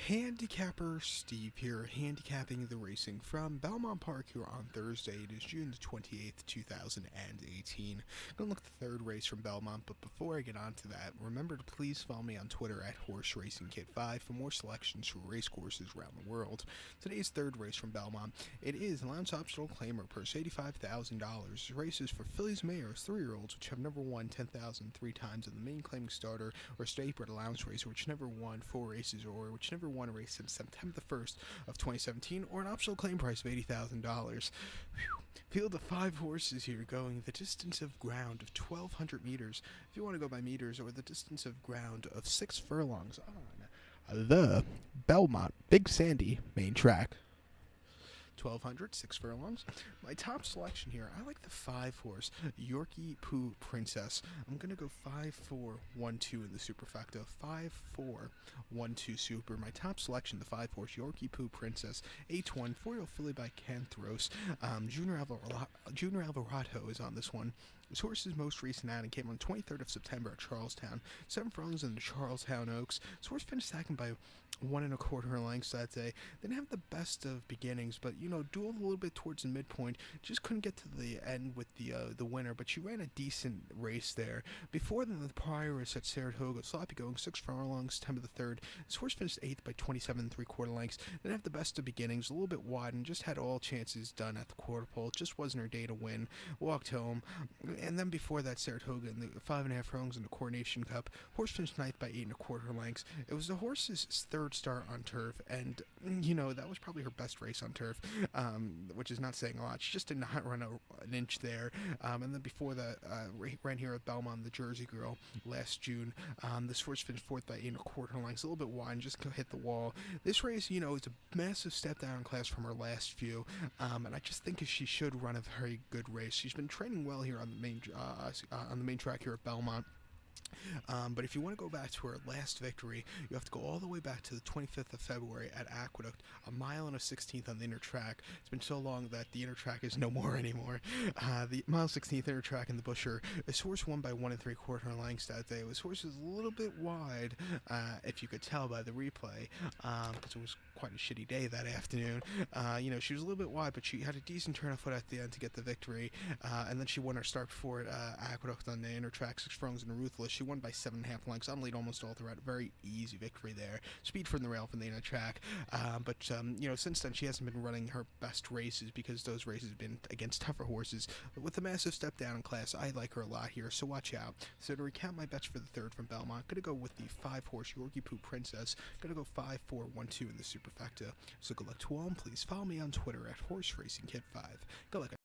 Handicapper Steve here, handicapping the racing from Belmont Park here on Thursday. It is June the 28th, 2018. I'm going to look at the third race from Belmont, but before I get on to that, remember to please follow me on Twitter at Horse Racing Kit 5 for more selections from race courses around the world. Today's third race from Belmont, it is allowance optional claimer, purse $85,000. This race is for fillies, mares, 3-year-olds, which have never won 10,000 three times, and the main claiming starter or state bred allowance racer, which never won 4 races or which never won a race since September the 1st of 2017, or an optional claim price of $80,000. Field of 5 horses here going the distance of ground of 1,200 meters, if you want to go by meters, or the distance of ground of 6 furlongs on the Belmont Big Sandy main track. 1,200, 6 furlongs. My top selection here, I like the 5 horse, Yorkie Poo Princess. I'm going to go 5-4-1-2 in the superfecta. 5-4-1-2 super. My top selection, the 5 horse, Yorkie Poo Princess. 8-1, 4-year-old filly by Canthros. Junior Alvarado is on this one. This horse's most recent outing came on 23rd of September at Charlestown. 7 furlongs in the Charlestown Oaks. This horse finished second by 1 1/4 lengths that day. Didn't have the best of beginnings, but dueled a little bit towards the midpoint. Just couldn't get to the end with the winner, but she ran a decent race there. Before then, the prior race at Saratoga, sloppy going, 6 furlongs, September the 3rd. This horse finished 8th by 27 3/4 lengths. Didn't have the best of beginnings, a little bit wide, and just had all chances done at the quarter pole. It just wasn't her day to win. Walked home. And then before that, Saratoga in the 5.5 furlongs in the Coronation Cup. Horse finished 9th by 8 1/4 lengths. It was the horse's third start on turf, and that was probably her best race on turf, which is not saying a lot. She just did not run an inch there. And then before that, ran here at Belmont, the Jersey Girl, last June. This horse finished 4th by 8 1/4 lengths, a little bit wide, and just hit the wall. This race, is a massive step down in class from her last few, and I just think she should run a very good race. She's been training well here on the main track here at Belmont. But if you want to go back to her last victory, you have to go all the way back to the 25th of February at Aqueduct, a mile and a 16th on the inner track. It's been so long that the inner track is no more anymore. The mile 16th inner track in the Busher, this horse won by 1 3/4 lengths that day. This horse is a little bit wide, if you could tell by the replay, because it was quite a shitty day that afternoon. She was a little bit wide, but she had a decent turn of foot at the end to get the victory, and then she won her start before at Aqueduct on the inner track, 6 furlongs and Ruthless. She won by 7.5 lengths on lead almost all throughout. Very easy victory there. Speed from the rail from the inner track. But since then she hasn't been running her best races because those races have been against tougher horses. But with a massive step down in class, I like her a lot here, so watch out. So to recount my bets for the third from Belmont, gonna go with the 5 horse Yorkie Poo Princess. Gonna go 5-4-1-2 in the superfecta. So good luck to all, and please follow me on Twitter at Horse Racing Kit 5. Good luck.